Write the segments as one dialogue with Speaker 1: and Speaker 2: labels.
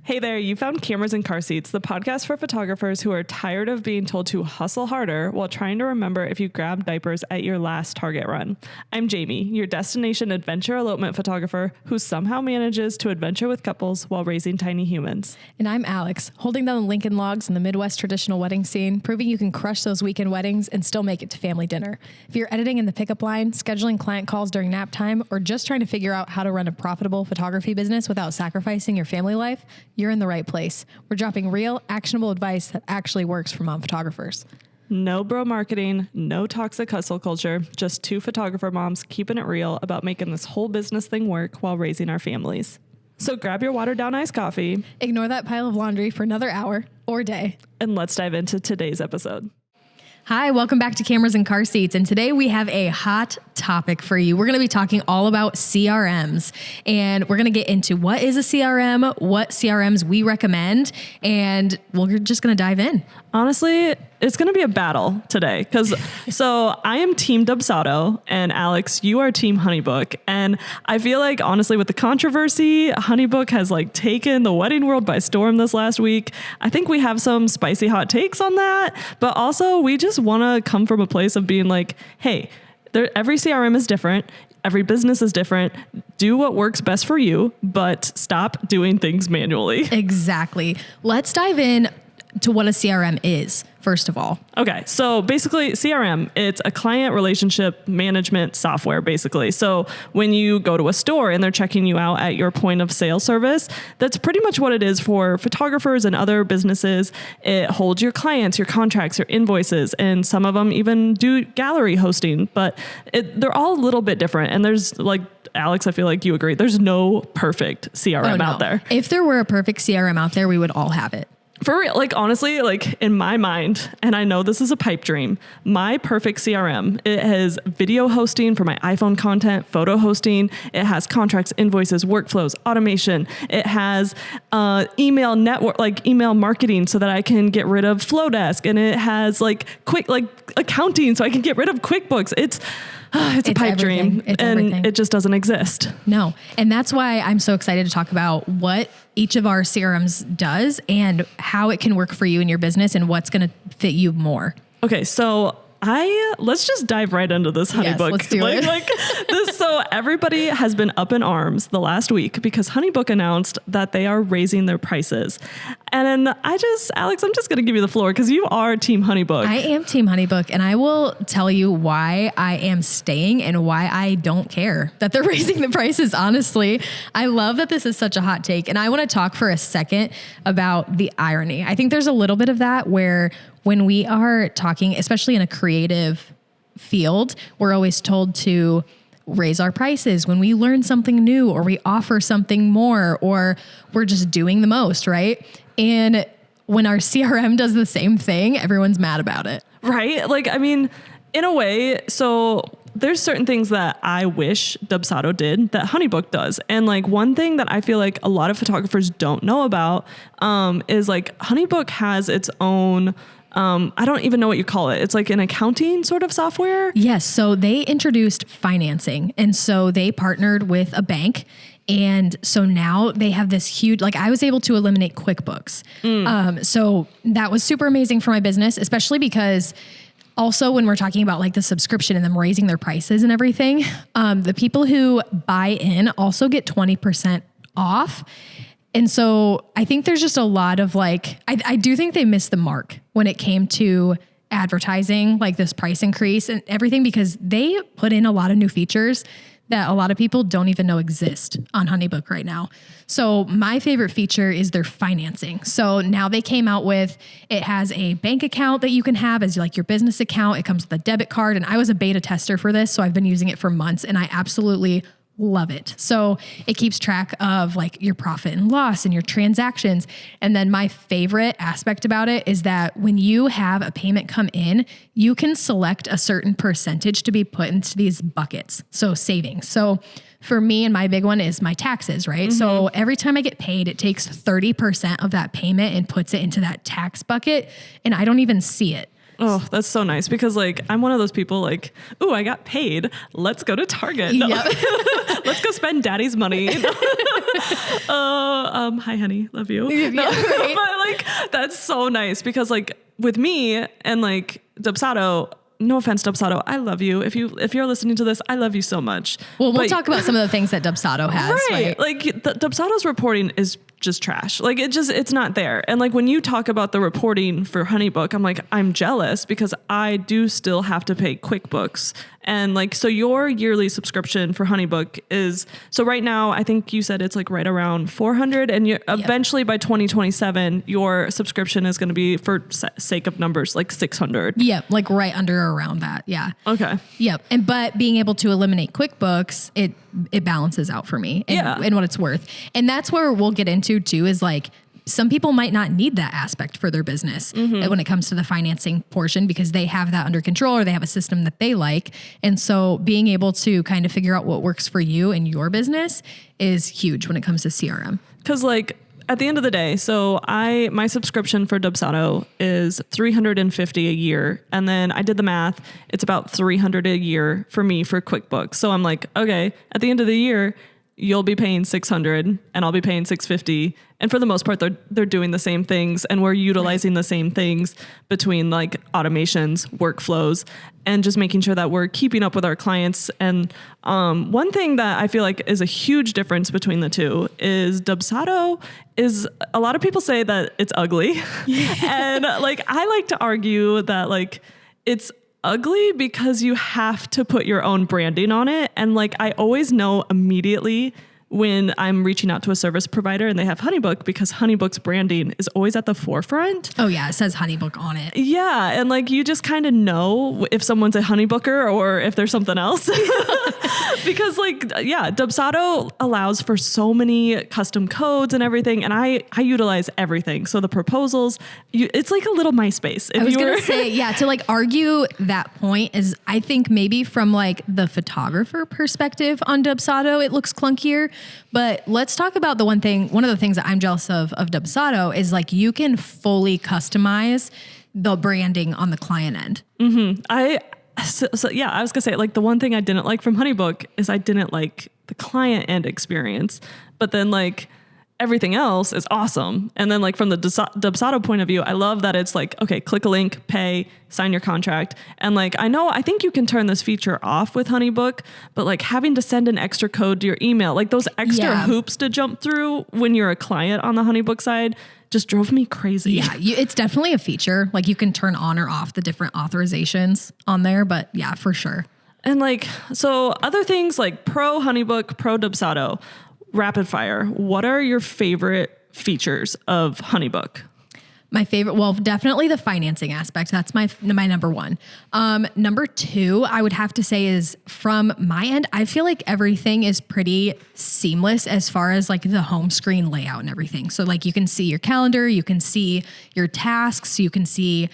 Speaker 1: Hey there, you found Cameras and Carseats, the podcast for photographers who are tired of being told to hustle harder while trying to remember if you grabbed diapers at your last Target run. I'm Jamie, your destination adventure elopement photographer who somehow manages to adventure with couples while raising tiny humans.
Speaker 2: And I'm Alex, holding down the Lincoln logs in the Midwest traditional wedding scene, proving you can crush those weekend weddings and still make it to family dinner. If you're editing in the pickup line, scheduling client calls during nap time, or just trying to figure out how to run a profitable photography business without sacrificing your family life, you're in the right place. We're dropping real, actionable advice that actually works for mom photographers.
Speaker 1: No bro marketing, no toxic hustle culture, just two photographer moms keeping it real about making this whole business thing work while raising our families. So grab your watered down iced coffee.
Speaker 2: Ignore that pile of laundry for another hour or day.
Speaker 1: And let's dive into today's episode.
Speaker 2: Hi, welcome back to Cameras and Carseats. And today we have a hot topic for you. We're going to be talking all about CRMs, and we're going to get into what is a CRM, what CRMs we recommend, and we're just going to dive in.
Speaker 1: Honestly, it's going to be a battle today so I am team Dubsado and Alex, you are team Honeybook. And I feel like honestly with the controversy, Honeybook has taken the wedding world by storm this last week. I think we have some spicy hot takes on that, but also we just want to come from a place of being like, hey, every CRM is different. Every business is different. Do what works best for you, but stop doing things manually.
Speaker 2: Exactly. Let's dive in to what a CRM is, first of all.
Speaker 1: Okay, so basically CRM, it's a client relationship management software, basically. So when you go to a store and they're checking you out at your point of sale service, that's pretty much what it is for photographers and other businesses. It holds your clients, your contracts, your invoices, and some of them even do gallery hosting, but they're all a little bit different. And there's Alex, I feel like you agree, there's no perfect CRM out there.
Speaker 2: If there were a perfect CRM out there, we would all have it.
Speaker 1: For real, honestly, in my mind, and I know this is a pipe dream, my perfect CRM, it has video hosting for my iPhone content, photo hosting, it has contracts, invoices, workflows, automation, it has email network, email marketing so that I can get rid of Flowdesk, and it has quick accounting so I can get rid of QuickBooks. It's a pipe dream, and everything. It just doesn't exist.
Speaker 2: No. And that's why I'm so excited to talk about what each of our CRMs does and how it can work for you in your business and what's going to fit you more.
Speaker 1: Okay. So let's just dive right into this Honeybook.
Speaker 2: Yes, let's do it.
Speaker 1: So everybody has been up in arms the last week because Honeybook announced that they are raising their prices. And then Alex, I'm just going to give you the floor because you are team Honeybook.
Speaker 2: I am team Honeybook, and I will tell you why I am staying and why I don't care that they're raising the prices. Honestly, I love that this is such a hot take, and I want to talk for a second about the irony. I think there's a little bit of that where when we are talking, especially in a creative field, we're always told to raise our prices when we learn something new or we offer something more or we're just doing the most, right? And when our CRM does the same thing, everyone's mad about it.
Speaker 1: Right? In a way, so there's certain things that I wish Dubsado did that Honeybook does. And one thing that I feel like a lot of photographers don't know about is Honeybook has its own I don't even know what you call it. It's an accounting sort of software.
Speaker 2: Yes. So they introduced financing. And so they partnered with a bank. And so now they have this huge, I was able to eliminate QuickBooks. So that was super amazing for my business, especially because also when we're talking about the subscription and them raising their prices and everything, the people who buy in also get 20% off. And so I think there's just a lot of I do think they missed the mark when it came to advertising, this price increase and everything, because they put in a lot of new features that a lot of people don't even know exist on Honeybook right now. So my favorite feature is their financing. So now they came out with, it has a bank account that you can have as your business account. It comes with a debit card. And I was a beta tester for this, so I've been using it for months and I absolutely love it. So it keeps track of your profit and loss and your transactions. And then my favorite aspect about it is that when you have a payment come in, you can select a certain percentage to be put into these buckets. So savings. So for me, and my big one is my taxes, right? Mm-hmm. So every time I get paid, it takes 30% of that payment and puts it into that tax bucket. And I don't even see it.
Speaker 1: Oh, that's so nice because like I'm one of those people like, ooh, I got paid. Let's go to Target. No.
Speaker 2: Yep.
Speaker 1: Let's go spend daddy's money. Hi honey, love you. No.
Speaker 2: Right.
Speaker 1: But like that's so nice because like with me and like Dubsado, no offense, Dubsado, I love you. If you're listening to this, I love you so much.
Speaker 2: Well, we'll talk about some of the things that Dubsado has. Right.
Speaker 1: Like Dubsado's reporting is just trash. Like it's not there. And like when you talk about the reporting for Honeybook, I'm like, I'm jealous because I do still have to pay QuickBooks. And like, so your yearly subscription for Honeybook is, so right now, I think you said it's like right around 400 and eventually by 2027, your subscription is going to be, for sake of numbers, like 600.
Speaker 2: Yep. Like right under or around that. Yeah.
Speaker 1: Okay.
Speaker 2: Yep. But being able to eliminate QuickBooks, it balances out for me and what it's worth. And that's where we'll get into too, is like, some people might not need that aspect for their business when it comes to the financing portion because they have that under control or they have a system that they like. And so being able to kind of figure out what works for you and your business is huge when it comes to CRM.
Speaker 1: Because like at the end of the day, so my subscription for Dubsado is $350 a year. And then I did the math. It's about $300 a year for me for QuickBooks. So I'm like, okay, at the end of the year, you'll be paying $600 and I'll be paying $650. And for the most part, they're doing the same things and we're utilizing the same things between like automations, workflows, and just making sure that we're keeping up with our clients. And one thing that I feel like is a huge difference between the two is Dubsado is, a lot of people say that it's ugly. And like, I like to argue that like it's ugly because you have to put your own branding on it. And like, I always know immediately when I'm reaching out to a service provider and they have Honeybook because Honeybook's branding is always at the forefront.
Speaker 2: Oh yeah. It says Honeybook on it.
Speaker 1: Yeah. And like, you just kind of know if someone's a Honeybooker or if there's something else. Because like, yeah, Dubsado allows for so many custom codes and everything. And I utilize everything. So the proposals, it's like a little MySpace.
Speaker 2: I was going to say, yeah, to like argue that point is, I think maybe from like the photographer perspective on Dubsado, it looks clunkier. But let's talk about one of the things that I'm jealous of Dubsado is like you can fully customize the branding on the client end.
Speaker 1: Mm-hmm. So yeah, I was gonna say like the one thing I didn't like from Honeybook is I didn't like the client end experience, but then like everything else is awesome. And then like from the Dubsado point of view, I love that it's like, okay, click a link, pay, sign your contract. And like, I think you can turn this feature off with Honeybook, but like having to send an extra code to your email, like those extra hoops to jump through when you're a client on the Honeybook side just drove me crazy.
Speaker 2: Yeah, it's definitely a feature. Like you can turn on or off the different authorizations on there, but yeah, for sure.
Speaker 1: And like, so other things like pro Honeybook, pro Dubsado, rapid fire. What are your favorite features of Honeybook?
Speaker 2: My favorite, well, definitely the financing aspect. That's my number one. Number two, I would have to say is from my end, I feel like everything is pretty seamless as far as like the home screen layout and everything. So like you can see your calendar, you can see your tasks, you can see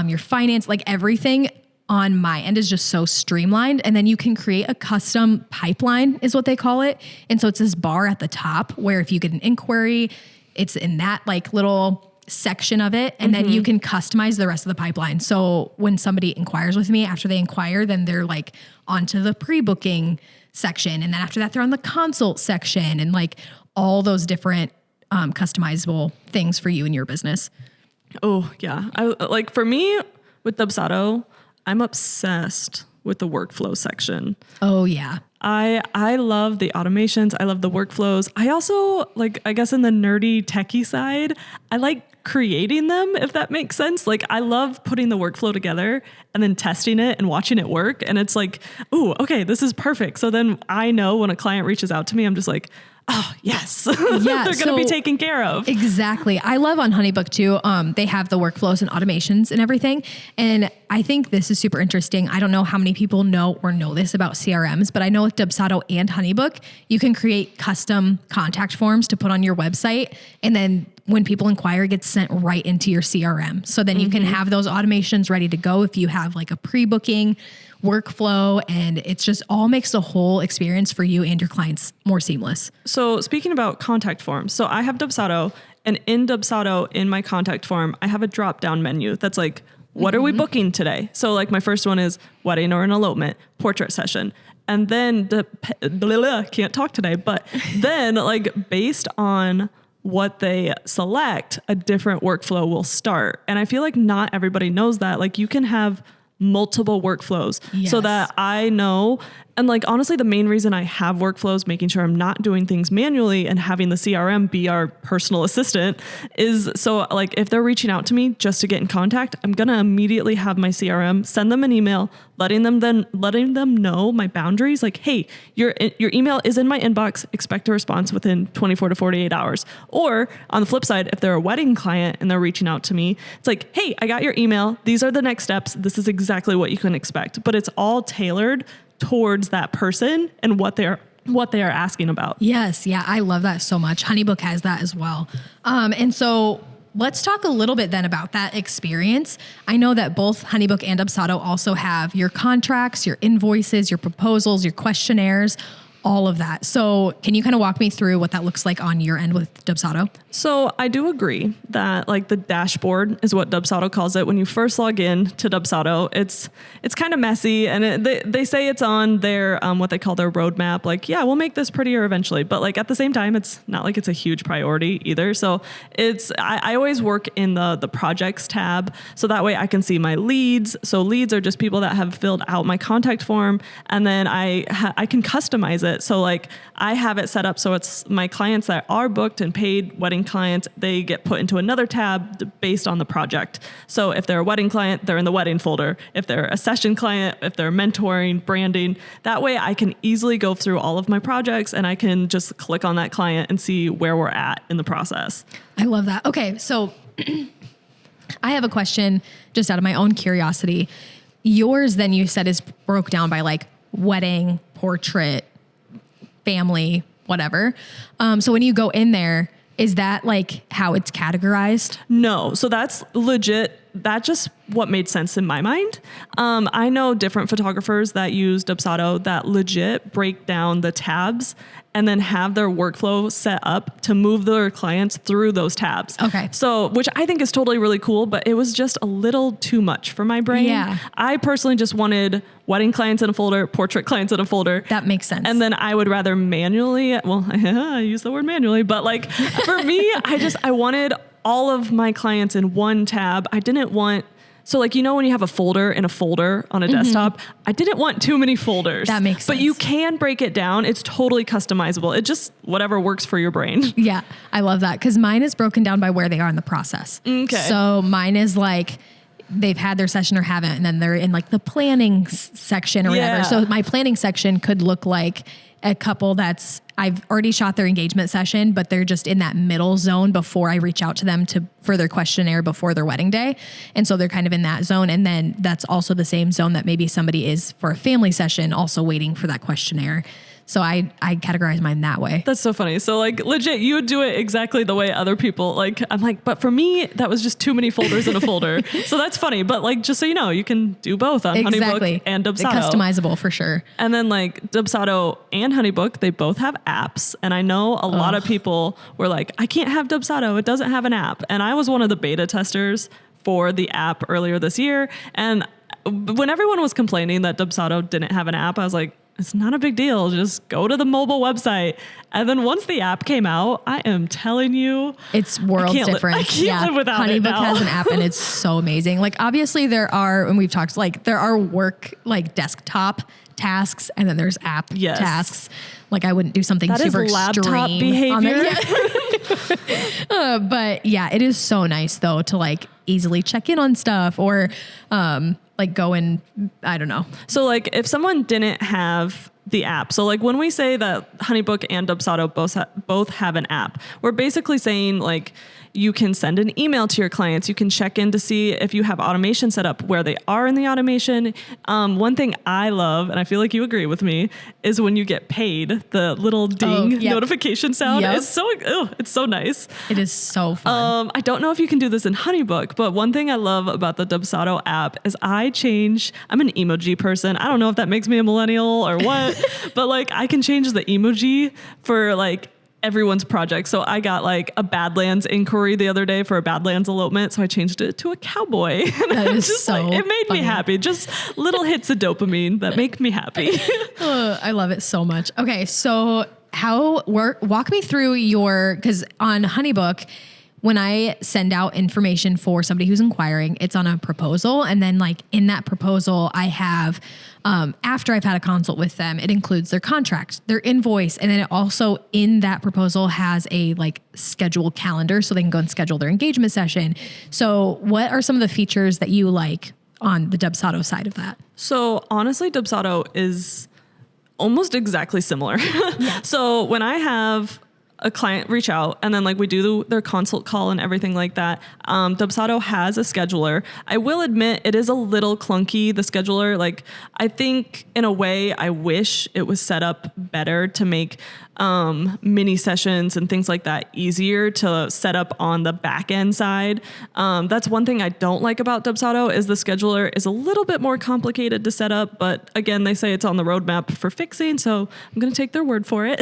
Speaker 2: your finance, like everything on my end is just so streamlined. And then you can create a custom pipeline is what they call it. And so it's this bar at the top where if you get an inquiry, it's in that like little section of it. And then you can customize the rest of the pipeline. So when somebody inquires with me, after they inquire, then they're like onto the pre-booking section. And then after that, they're on the consult section and like all those different customizable things for you and your business.
Speaker 1: Oh yeah. Like for me with Dubsado, I'm obsessed with the workflow section.
Speaker 2: Oh yeah.
Speaker 1: I love the automations. I love the workflows. I also like, I guess in the nerdy techie side, I like creating them, if that makes sense. Like I love putting the workflow together and then testing it and watching it work. And it's like, ooh, okay, this is perfect. So then I know when a client reaches out to me, I'm just like, oh yes,
Speaker 2: yeah,
Speaker 1: they're going to be taken care of.
Speaker 2: Exactly. I love on Honeybook too. They have the workflows and automations and everything. And I think this is super interesting. I don't know how many people know this about CRMs, but I know with Dubsado and Honeybook, you can create custom contact forms to put on your website. And then when people inquire, it gets sent right into your CRM. So then you can have those automations ready to go if you have like a pre-booking workflow, and it's just all makes the whole experience for you and your clients more seamless.
Speaker 1: So speaking about contact forms, so I have Dubsado, and in Dubsado, in my contact form, I have a drop-down menu that's like what are we booking today? So like my first one is wedding or an elopement, portrait session. And then can't talk today, but then like based on what they select, a different workflow will start. And I feel like not everybody knows that. Like you can have multiple workflows so that I know. And like, honestly, the main reason I have workflows, making sure I'm not doing things manually and having the CRM be our personal assistant is so like, if they're reaching out to me just to get in contact, I'm going to immediately have my CRM send them an email, letting them know my boundaries. Like, hey, your email is in my inbox. Expect a response within 24 to 48 hours. Or on the flip side, if they're a wedding client and they're reaching out to me, it's like, hey, I got your email. These are the next steps. This is exactly what you can expect, but it's all tailored towards that person and what they are asking about.
Speaker 2: Yes. Yeah. I love that so much. Honeybook has that as well. And so let's talk a little bit then about that experience. I know that both Honeybook and Dubsado also have your contracts, your invoices, your proposals, your questionnaires, all of that. So can you kind of walk me through what that looks like on your end with Dubsado?
Speaker 1: So I do agree that like the dashboard is what Dubsado calls it. When you first log in to Dubsado, it's kind of messy, and they say it's on their what they call their roadmap. Like, yeah, we'll make this prettier eventually, but like at the same time, it's not like it's a huge priority either. So I always work in the projects tab, so that way I can see my leads. So leads are just people that have filled out my contact form, and then I can customize it. So like I have it set up so it's my clients that are booked and paid wedding clients, they get put into another tab based on the project. So if they're a wedding client, they're in the wedding folder. If they're a session client, if they're mentoring, branding, that way I can easily go through all of my projects and I can just click on that client and see where we're at in the process.
Speaker 2: I love that. Okay. So I have a question just out of my own curiosity. Yours then you said is broke down by like wedding, portrait, family, whatever. So when you go in there, is that like how it's categorized?
Speaker 1: No. So that's legit. That's just what made sense in my mind. I know different photographers that use Dubsado that legit break down the tabs and then have their workflow set up to move their clients through those tabs.
Speaker 2: Okay.
Speaker 1: So, which I think is totally really cool, but it was just a little too much for my brain.
Speaker 2: Yeah.
Speaker 1: I personally just wanted wedding clients in a folder, portrait clients in a folder.
Speaker 2: That makes sense.
Speaker 1: And then I would rather manually, well, I use the word manually, but like for me, I wanted all of my clients in one tab. I didn't want, so like, you know, when you have a folder in a folder on a desktop, I didn't want too many folders.
Speaker 2: That makes sense.
Speaker 1: But you can break it down. It's totally customizable. It just, whatever works for your brain.
Speaker 2: Yeah, I love that because mine is broken down by where they are in the process.
Speaker 1: Okay.
Speaker 2: So mine is like, they've had their session or haven't, and then they're in like the planning section or whatever. So my planning section could look like a couple I've already shot their engagement session, but they're just in that middle zone before I reach out to them for their questionnaire before their wedding day. And so they're kind of in that zone. And then that's also the same zone that maybe somebody is for a family session, also waiting for that questionnaire. So I categorize mine that way.
Speaker 1: That's so funny. So like legit, you would do it exactly the way other people like, I'm like, but for me, that was just too many folders in a folder. So that's funny. But like, just so you know, you can do both on Honeybook and Dubsado.
Speaker 2: Customizable for sure.
Speaker 1: And then like Dubsado and Honeybook, they both have apps. And I know a lot of people were like, I can't have Dubsado. It doesn't have an app. And I was one of the beta testers for the app earlier this year. And when everyone was complaining that Dubsado didn't have an app, I was like, it's not a big deal. Just go to the mobile website. And then once the app came out, I am telling you,
Speaker 2: it's worlds different.
Speaker 1: I can't live without it now.
Speaker 2: Honeybook has an app and it's so amazing. Like obviously there are, and we've talked, like there are work, like desktop tasks, and then there's app tasks. Like I wouldn't do something
Speaker 1: that
Speaker 2: super
Speaker 1: is laptop
Speaker 2: extreme
Speaker 1: behavior.
Speaker 2: But yeah, it is so nice though to like easily check in on stuff or, like go and I don't know.
Speaker 1: So like if someone didn't have the app, so like when we say that Honeybook and Dubsado both have an app, we're basically saying like you can send an email to your clients. You can check in to see if you have automation set up, where they are in the automation. One thing I love, and I feel like you agree with me, is when you get paid, the little ding notification sound. It's so nice.
Speaker 2: It is so fun.
Speaker 1: I don't know if you can do this in Honeybook, but one thing I love about the Dubsado app is I'm an emoji person. I don't know if that makes me a millennial or what, but like I can change the emoji for like everyone's project. So I got like a Badlands inquiry the other day for a Badlands elopement. So I changed it to a cowboy.
Speaker 2: That is
Speaker 1: just
Speaker 2: so
Speaker 1: it made
Speaker 2: funny.
Speaker 1: me happy. Just little hits of dopamine that make me happy.
Speaker 2: I love it so much. Okay, so walk me through because on Honeybook, when I send out information for somebody who's inquiring, it's on a proposal. And then like in that proposal, I have, after I've had a consult with them, it includes their contract, their invoice. And then it also in that proposal has a like schedule calendar so they can go and schedule their engagement session. So what are some of the features that you like on the Dubsado side of that?
Speaker 1: So honestly, Dubsado is almost exactly similar.
Speaker 2: Yeah.
Speaker 1: So when I have a client reach out and then like we do their consult call and everything like that, Dubsado has a scheduler. I will admit it is a little clunky, the scheduler. Like I think in a way I wish it was set up better to make mini sessions and things like that easier to set up on the back end side. That's one thing I don't like about Dubsado is the scheduler is a little bit more complicated to set up, but again, they say it's on the roadmap for fixing, so I'm going to take their word for it.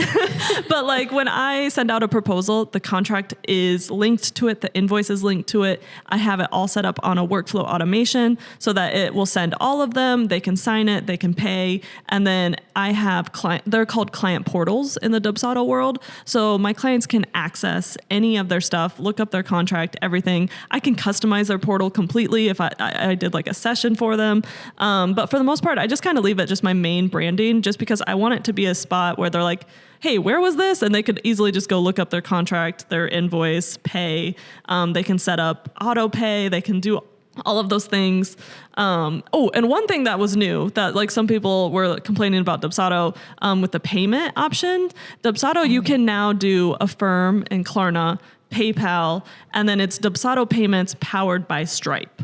Speaker 1: But like when I send out a proposal, the contract is linked to it, the invoice is linked to it. I have it all set up on a workflow automation so that it will send all of them, they can sign it, they can pay, and then I have they're called client portals in the Dubsado world. So my clients can access any of their stuff, look up their contract, everything. I can customize their portal completely if I did like a session for them. But for the most part, I just kind of leave it just my main branding just because I want it to be a spot where they're like, hey, where was this? And they could easily just go look up their contract, their invoice, pay. They can set up auto pay. They can do all of those things. And one thing that was new that like some people were complaining about Dubsado with the payment option, Dubsado, you can now do Affirm and Klarna, PayPal, and then it's Dubsado payments powered by Stripe.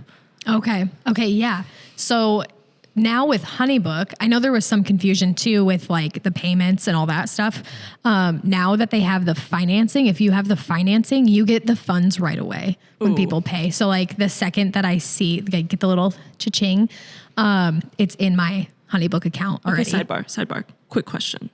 Speaker 2: Okay. Yeah. So now with Honeybook, I know there was some confusion too with like the payments and all that stuff. Now that they have the financing, if you have the financing, you get the funds right away when people pay. So like the second that I see, I get the little cha-ching, it's in my Honeybook account already.
Speaker 1: Okay, sidebar. Quick question.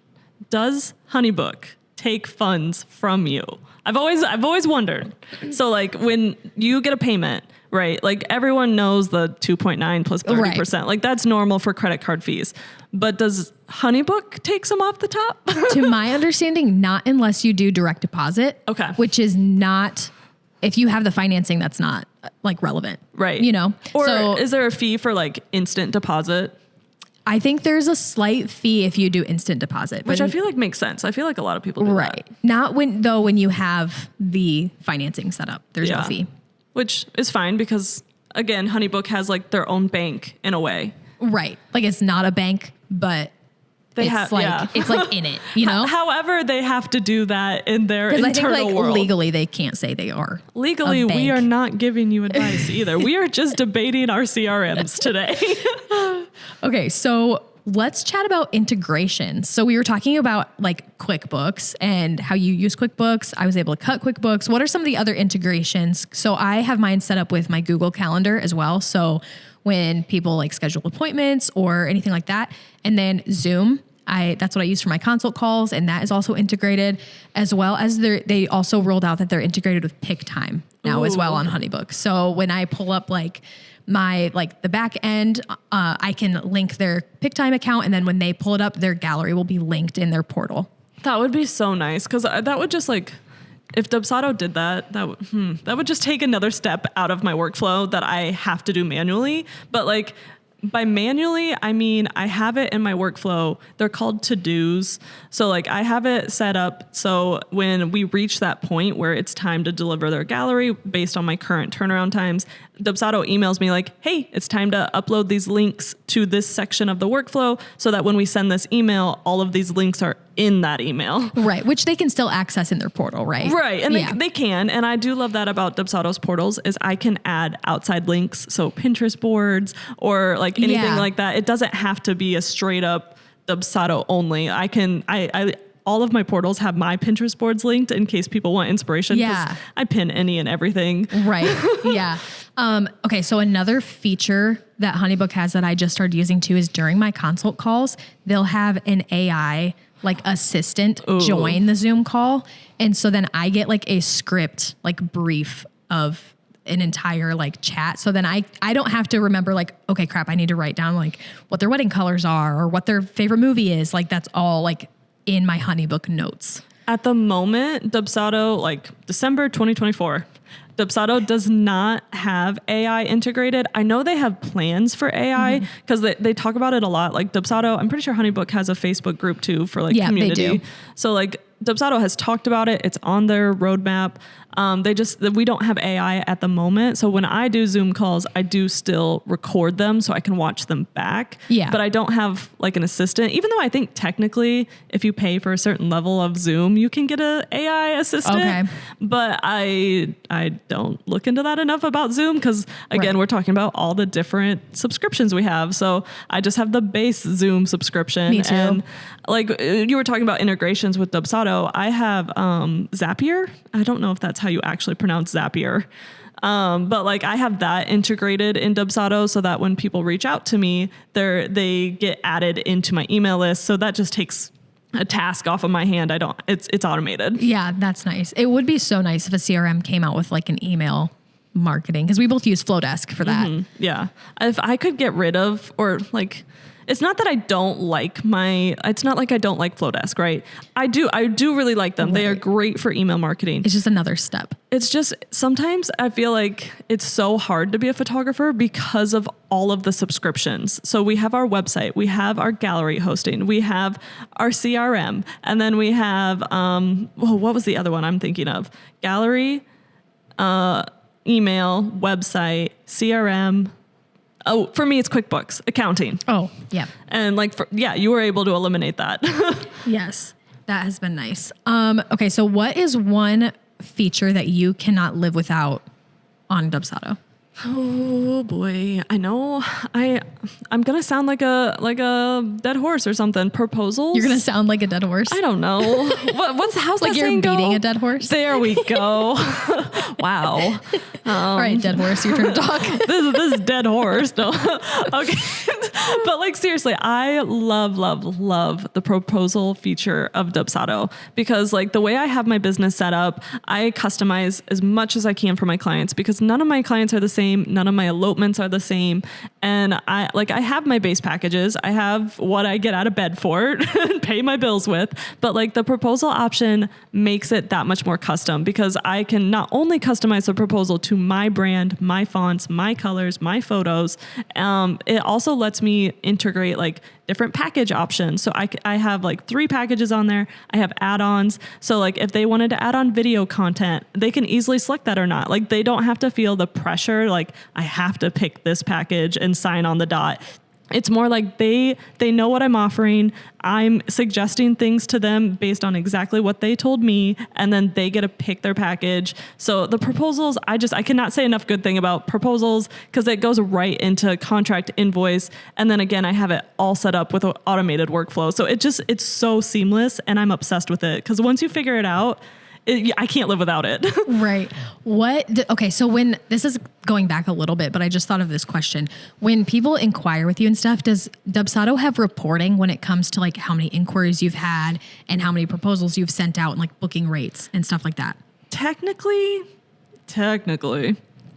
Speaker 1: Does Honeybook take funds from you? I've always wondered. So like when you get a payment, right? Like everyone knows the 2.9 plus 30%. Right. Like that's normal for credit card fees. But does Honeybook take some off the top?
Speaker 2: To my understanding, not unless you do direct deposit.
Speaker 1: Okay.
Speaker 2: Which is not, if you have the financing, that's not like relevant.
Speaker 1: Right.
Speaker 2: You know?
Speaker 1: Or is there a fee for like instant deposit?
Speaker 2: I think there's a slight fee if you do instant deposit.
Speaker 1: Which I feel like makes sense. I feel like a lot of people do
Speaker 2: right.
Speaker 1: that.
Speaker 2: Not when you have the financing set up. There's no fee.
Speaker 1: Which is fine because, again, Honeybook has like their own bank in a way.
Speaker 2: Right. Like it's not a bank, but it's like in it, you know?
Speaker 1: However, they have to do that in their internal world.
Speaker 2: I think like legally they can't say they are.
Speaker 1: Legally, we are not giving you advice either. We are just debating our CRMs today.
Speaker 2: Okay, so let's chat about integrations. So we were talking about like QuickBooks and how you use QuickBooks. I was able to cut QuickBooks. What are some of the other integrations? So I have mine set up with my Google Calendar as well. So when people like schedule appointments or anything like that, and then Zoom, that's what I use for my consult calls, and that is also integrated, as well as they also rolled out that they're integrated with PickTime now as well on Honeybook. So when I pull up like the back end, I can link their PickTime account, and then when they pull it up, their gallery will be linked in their portal.
Speaker 1: That would be so nice because that would just like, if Dubsado did that would just take another step out of my workflow that I have to do manually. But like by manually, I mean, I have it in my workflow. They're called to-dos. So like I have it set up so when we reach that point where it's time to deliver their gallery based on my current turnaround times, Dubsado emails me like, hey, it's time to upload these links to this section of the workflow so that when we send this email, all of these links are in that email.
Speaker 2: Right, which they can still access in their portal, right?
Speaker 1: Right, and they can. And I do love that about Dubsado's portals is I can add outside links, so Pinterest boards or like anything like that. It doesn't have to be a straight up Dubsado only. I all of my portals have my Pinterest boards linked in case people want inspiration.
Speaker 2: Yeah.
Speaker 1: I pin any and everything.
Speaker 2: Right. Yeah. Okay. So another feature that Honeybook has that I just started using too is during my consult calls, they'll have an AI like assistant join the Zoom call. And so then I get like a script, like brief of an entire like chat. So then I don't have to remember like, okay, crap, I need to write down like what their wedding colors are or what their favorite movie is. Like that's all like in my Honeybook notes.
Speaker 1: At the moment, Dubsado, like December 2024, Dubsado does not have AI integrated. I know they have plans for AI because they talk about it a lot. Like Dubsado, I'm pretty sure Honeybook has a Facebook group too for like community.
Speaker 2: They do.
Speaker 1: So like Dubsado has talked about it. It's on their roadmap. We don't have AI at the moment. So when I do Zoom calls, I do still record them so I can watch them back.
Speaker 2: Yeah.
Speaker 1: But I don't have like an assistant, even though I think technically if you pay for a certain level of Zoom, you can get an AI assistant.
Speaker 2: Okay.
Speaker 1: But I don't look into that enough about Zoom because again, we're talking about all the different subscriptions we have. So I just have the base Zoom subscription.
Speaker 2: Me too.
Speaker 1: And like you were talking about integrations with Dubsado, I have Zapier. I don't know if that's how you actually pronounce Zapier. But like I have that integrated in Dubsado so that when people reach out to me, they get added into my email list. So that just takes a task off of my hand. It's automated.
Speaker 2: Yeah, that's nice. It would be so nice if a CRM came out with like an email marketing because we both use Flowdesk for that.
Speaker 1: Yeah. If I could get rid of, or like, it's not that I don't like it's not like I don't like Flowdesk, right? I do really like them. Right. They are great for email marketing.
Speaker 2: It's just another step.
Speaker 1: It's just, sometimes I feel like it's so hard to be a photographer because of all of the subscriptions. So we have our website, we have our gallery hosting, we have our CRM, and then we have, what was the other one I'm thinking of? Gallery, email, website, CRM. Oh, for me, it's QuickBooks, accounting.
Speaker 2: Oh, yeah.
Speaker 1: And like, you were able to eliminate that.
Speaker 2: Yes, that has been nice. Okay, so what is one feature that you cannot live without on Dubsado?
Speaker 1: Oh boy, I know. I'm gonna sound like a dead horse or something. Proposals.
Speaker 2: You're gonna sound like a dead horse.
Speaker 1: I don't know. How's
Speaker 2: like
Speaker 1: that
Speaker 2: you're
Speaker 1: saying
Speaker 2: beating
Speaker 1: go?
Speaker 2: a dead horse.
Speaker 1: There we go. Wow.
Speaker 2: All right, dead horse, your turn to talk.
Speaker 1: this is dead horse. No. Okay. But like seriously, I love the proposal feature of Dubsado because like the way I have my business set up, I customize as much as I can for my clients because none of my clients are the same. None of my elopements are the same. And I have my base packages. I have what I get out of bed for and pay my bills with. But like the proposal option makes it that much more custom because I can not only customize the proposal to my brand, my fonts, my colors, my photos. It also lets me integrate like different package options. So I have like 3 packages on there. I have add-ons. So like if they wanted to add on video content, they can easily select that or not. Like they don't have to feel the pressure. Like I have to pick this package and sign on the dot. It's more like they know what I'm offering. I'm suggesting things to them based on exactly what they told me, and then they get to pick their package. So the proposals, I cannot say enough good thing about proposals because it goes right into contract invoice. And then again, I have it all set up with an automated workflow. So it's so seamless and I'm obsessed with it because once you figure it out, I can't live without it.
Speaker 2: Right. Okay. So when this is going back a little bit, but I just thought of this question. When people inquire with you and stuff, does Dubsado have reporting when it comes to like how many inquiries you've had and how many proposals you've sent out and like booking rates and stuff like that?
Speaker 1: Technically,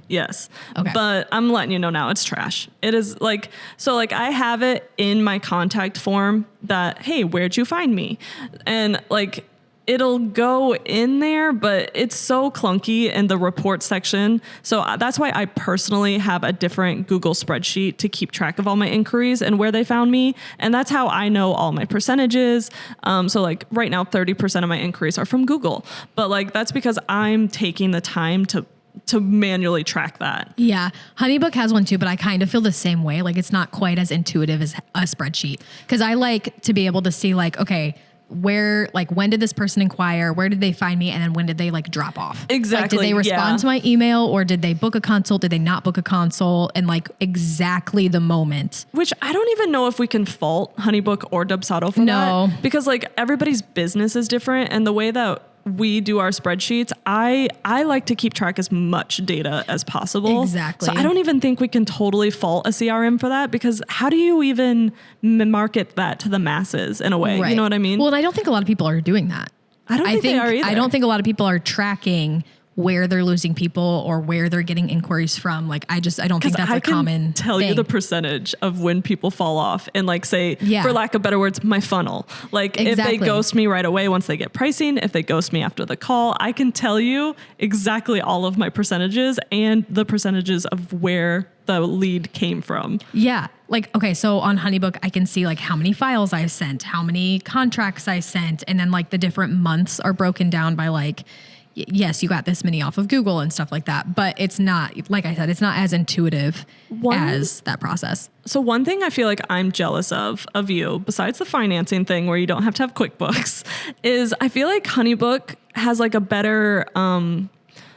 Speaker 1: yes.
Speaker 2: Okay.
Speaker 1: But I'm letting you know now it's trash. It is like, so like I have it in my contact form that, hey, where'd you find me? And like, it'll go in there, but it's so clunky in the report section. So that's why I personally have a different Google spreadsheet to keep track of all my inquiries and where they found me. And that's how I know all my percentages. So like right now, 30% of my inquiries are from Google, but like, that's because I'm taking the time to manually track that.
Speaker 2: Yeah. Honeybook has one too, but I kind of feel the same way. Like it's not quite as intuitive as a spreadsheet because I like to be able to see like, okay, when did this person inquire? Where did they find me? And then when did they like drop off?
Speaker 1: Exactly.
Speaker 2: Like, did they respond to my email or did they book a consult? Did they not book a consult? And like exactly the moment.
Speaker 1: Which I don't even know if we can fault Honeybook or Dubsado for that. Because like everybody's business is different. And the way that we do our spreadsheets, I like to keep track as much data as possible.
Speaker 2: Exactly.
Speaker 1: So I don't even think we can totally fault a CRM for that, because how do you even market that to the masses in a way?
Speaker 2: Right.
Speaker 1: You know what I mean?
Speaker 2: Well, and I don't think a lot of people are doing that.
Speaker 1: I don't think they are either.
Speaker 2: I don't think a lot of people are tracking where they're losing people or where they're getting inquiries from. Like, I don't think that's a common
Speaker 1: tell
Speaker 2: thing.
Speaker 1: you the percentage of when people fall off and like say, for lack of better words, my funnel. Like if they ghost me right away once they get pricing, if they ghost me after the call, I can tell you exactly all of my percentages and the percentages of where the lead came from.
Speaker 2: Yeah. Like, okay, so on Honeybook, I can see like how many files I sent, how many contracts I sent, and then like the different months are broken down by like, yes, you got this many off of Google and stuff like that. But it's not, like I said, it's not as intuitive as that process.
Speaker 1: So one thing I feel like I'm jealous of you, besides the financing thing where you don't have to have QuickBooks, is I feel like Honeybook has like a better,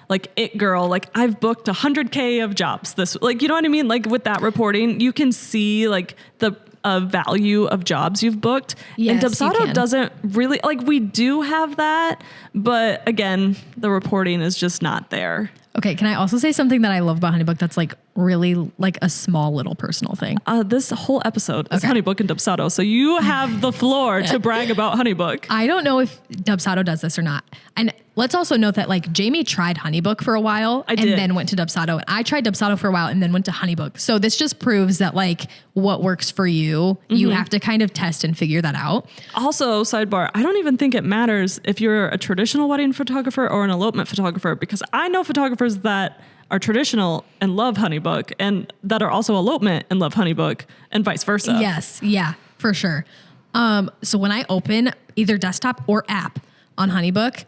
Speaker 1: like it girl, like I've booked 100K of jobs this, like, you know what I mean? Like with that reporting, you can see like the value of jobs you've booked.
Speaker 2: Yes,
Speaker 1: and Dubsado doesn't really, like, we do have that, but again, the reporting is just not there.
Speaker 2: Okay, can I also say something that I love about Honeybook that's like really like a small little personal thing?
Speaker 1: This whole episode is Honeybook and Dubsado, so you have the floor to brag about Honeybook.
Speaker 2: I don't know if Dubsado does this or not. And let's also note that like Jamie tried Honeybook for a while then went to Dubsado. And I tried Dubsado for a while and then went to Honeybook. So this just proves that like what works for you, you have to kind of test and figure that out.
Speaker 1: Also, sidebar, I don't even think it matters if you're a traditional wedding photographer or an elopement photographer, because I know photographers that are traditional and love Honeybook and that are also elopement and love Honeybook and vice versa.
Speaker 2: Yes. Yeah, for sure. So when I open either desktop or app on Honeybook,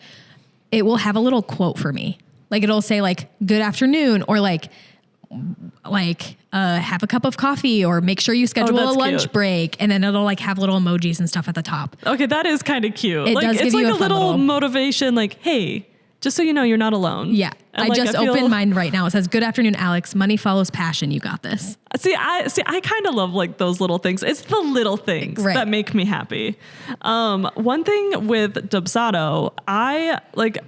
Speaker 2: it will have a little quote for me. Like it'll say like, good afternoon, or like have a cup of coffee, or make sure you schedule a lunch break. And then it'll like have little emojis and stuff at the top.
Speaker 1: Okay. That is kind of cute.
Speaker 2: It
Speaker 1: like,
Speaker 2: does
Speaker 1: it's
Speaker 2: give
Speaker 1: like
Speaker 2: you
Speaker 1: a little motivation, like, hey, just so you know, you're not alone.
Speaker 2: Yeah.
Speaker 1: And
Speaker 2: I just opened mine right now. It says, good afternoon, Alex. Money follows passion. You got this.
Speaker 1: I kind of love like those little things. It's the little things that make me happy. One thing with Dubsado, I like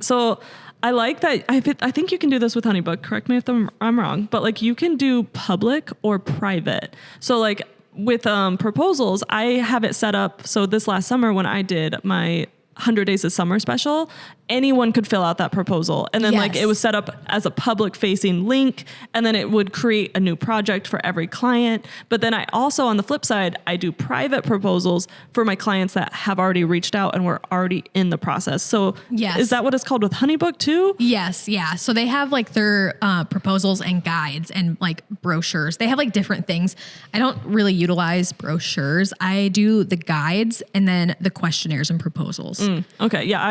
Speaker 1: that. I think you can do this with Honeybook. Correct me if I'm wrong, but like you can do public or private. So like with proposals, I have it set up. So this last summer when I did my 100 Days of Summer special, anyone could fill out that proposal. And then like it was set up as a public facing link, and then it would create a new project for every client. But then I also, on the flip side, I do private proposals for my clients that have already reached out and were already in the process. So is that what it's called with Honeybook too?
Speaker 2: Yes. Yeah. So they have like their proposals and guides and like brochures. They have like different things. I don't really utilize brochures. I do the guides and then the questionnaires and proposals.
Speaker 1: Okay. Yeah.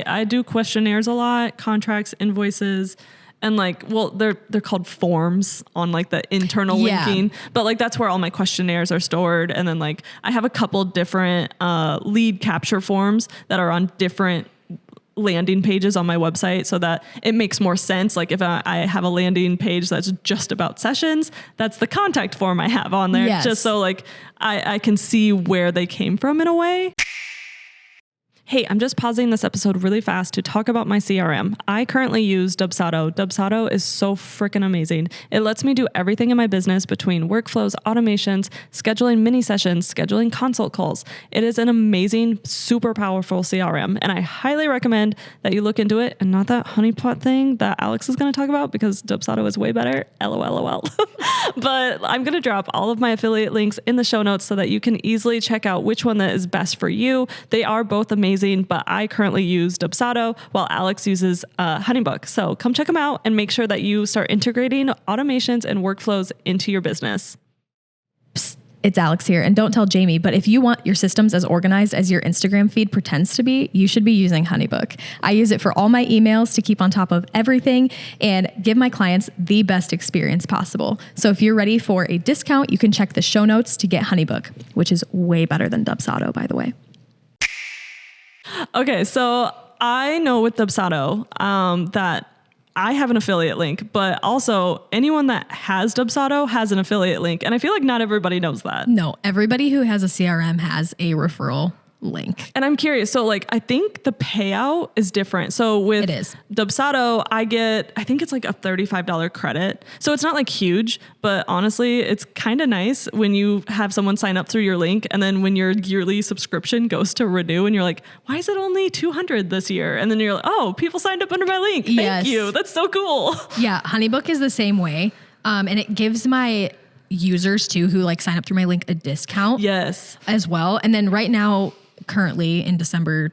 Speaker 1: I do questionnaires a lot, contracts, invoices, and like, well, they're called forms on like the internal linking, but like that's where all my questionnaires are stored. And then like I have a couple different lead capture forms that are on different landing pages on my website, so that it makes more sense. Like if I have a landing page that's just about sessions, that's the contact form I have on there, just so like I can see where they came from in a way. Hey, I'm just pausing this episode really fast to talk about my CRM. I currently use Dubsado. Dubsado is so freaking amazing. It lets me do everything in my business between workflows, automations, scheduling mini sessions, scheduling consult calls. It is an amazing, super powerful CRM, and I highly recommend that you look into it and not that honeypot thing that Alex is going to talk about, because Dubsado is way better. LOL. But I'm going to drop all of my affiliate links in the show notes so that you can easily check out which one that is best for you. They are both amazing, but I currently use Dubsado while Alex uses Honeybook. So come check them out and make sure that you start integrating automations and workflows into your business.
Speaker 2: Psst, it's Alex here. And don't tell Jamie, but if you want your systems as organized as your Instagram feed pretends to be, you should be using Honeybook. I use it for all my emails to keep on top of everything and give my clients the best experience possible. So if you're ready for a discount, you can check the show notes to get Honeybook, which is way better than Dubsado, by the way.
Speaker 1: Okay, so I know with Dubsado that I have an affiliate link, but also anyone that has Dubsado has an affiliate link. And I feel like not everybody knows that.
Speaker 2: No, everybody who has a CRM has a referral link.
Speaker 1: And I'm curious. So like, I think the payout is different. So with
Speaker 2: It is.
Speaker 1: Dubsado, I think it's like a $35 credit. So it's not like huge, but honestly, it's kind of nice when you have someone sign up through your link. And then when your yearly subscription goes to renew and you're like, why is it only $200 this year? And then you're like, oh, people signed up under my link. Thank you. That's so cool.
Speaker 2: Yeah. Honeybook is the same way. And it gives my users too, who like sign up through my link, a discount.
Speaker 1: Yes.
Speaker 2: As well. And then right now, currently in December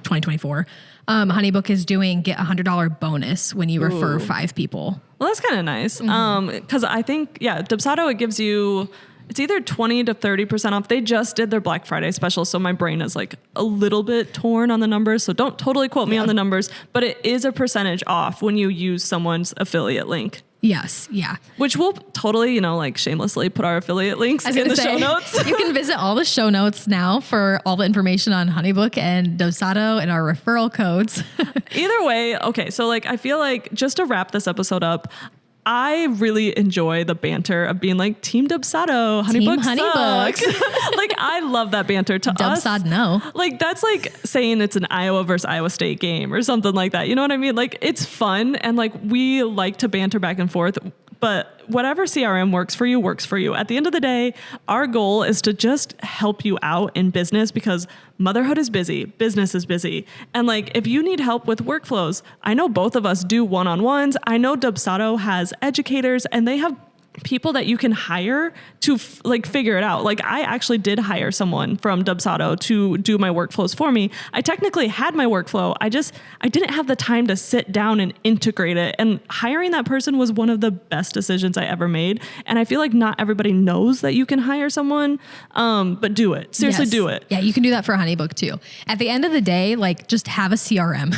Speaker 2: 2024, Honeybook is doing get $100 bonus when you refer 5 people.
Speaker 1: Well, that's kind of nice. Cause I think, Dubsado, it gives you, it's either 20 to 30% off. They just did their Black Friday special. So my brain is like a little bit torn on the numbers. So don't totally quote me on the numbers, but it is a percentage off when you use someone's affiliate link.
Speaker 2: Yes. Yeah.
Speaker 1: Which we'll totally, like shamelessly put our affiliate links in the show notes.
Speaker 2: You can visit all the show notes now for all the information on Honeybook and Dubsado and our referral codes.
Speaker 1: Either way. Okay. So like, I feel like just to wrap this episode up, I really enjoy the banter of being like Team Dubsado, Honeybook sucks. Like I love that banter to us.
Speaker 2: Dubsado, no.
Speaker 1: Like that's like saying it's an Iowa versus Iowa State game or something like that. You know what I mean? Like it's fun and like we like to banter back and forth. But whatever CRM works for you, works for you. At the end of the day, our goal is to just help you out in business because motherhood is busy, business is busy. And like, if you need help with workflows, I know both of us do one-on-ones. I know Dubsado has educators and they have people that you can hire to figure it out. Like I actually did hire someone from Dubsado to do my workflows for me. I technically had my workflow. I didn't have the time to sit down and integrate it. And hiring that person was one of the best decisions I ever made. And I feel like not everybody knows that you can hire someone, but do it. Seriously, do it.
Speaker 2: Yeah, you can do that for Honeybook too. At the end of the day, like just have a CRM.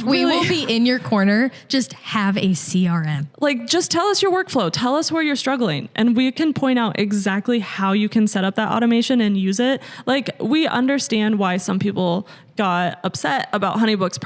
Speaker 2: We will be in your corner. Just have a CRM.
Speaker 1: Like just tell us your workflow. Tell us where you're struggling and we can point out exactly how you can set up that automation and use it. Like we understand why some people got upset about Honeybook's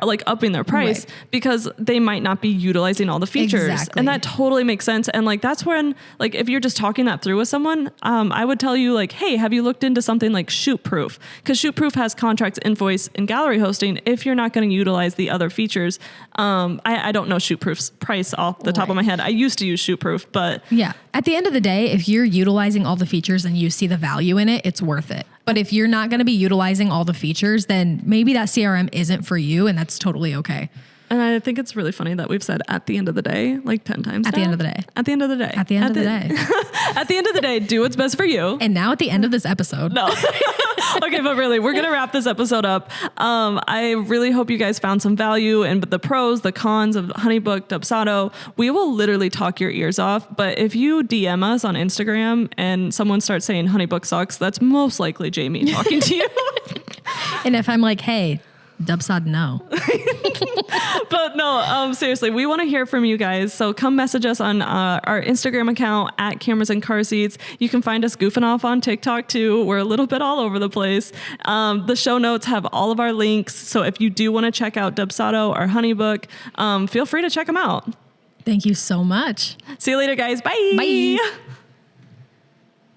Speaker 1: like upping their price because they might not be utilizing all the features.
Speaker 2: Exactly.
Speaker 1: And that totally makes sense. And like, that's when, like, if you're just talking that through with someone, I would tell you like, hey, have you looked into something like Shootproof? Because Shootproof has contracts, invoice, and gallery hosting if you're not going to utilize the other features. I don't know Shootproof's price off the top of my head. I used to use Shootproof, but
Speaker 2: yeah, at the end of the day, if you're utilizing all the features and you see the value in it, it's worth it. But if you're not going to be utilizing all the features, then maybe that CRM isn't for you, and that's totally okay.
Speaker 1: And I think it's really funny that we've said at the end of the day, like 10 times.
Speaker 2: At the end of the day.
Speaker 1: At the end of the day.
Speaker 2: At the end of the day.
Speaker 1: At the end of the day, do what's best for you.
Speaker 2: And now at the end of this episode.
Speaker 1: No. Okay, but really, we're going to wrap this episode up. I really hope you guys found some value in the pros, the cons of Honeybook, Dubsado. We will literally talk your ears off. But if you DM us on Instagram and someone starts saying Honeybook sucks, that's most likely Jamie talking to you.
Speaker 2: And if I'm like, hey, Dubsado, no.
Speaker 1: But no, seriously, we want to hear from you guys. So come message us on our Instagram account at Cameras and Carseats. You can find us goofing off on TikTok too. We're a little bit all over the place. The show notes have all of our links. So if you do want to check out Dubsado or Honeybook, feel free to check them out.
Speaker 2: Thank you so much.
Speaker 1: See you later, guys. Bye.
Speaker 2: Bye.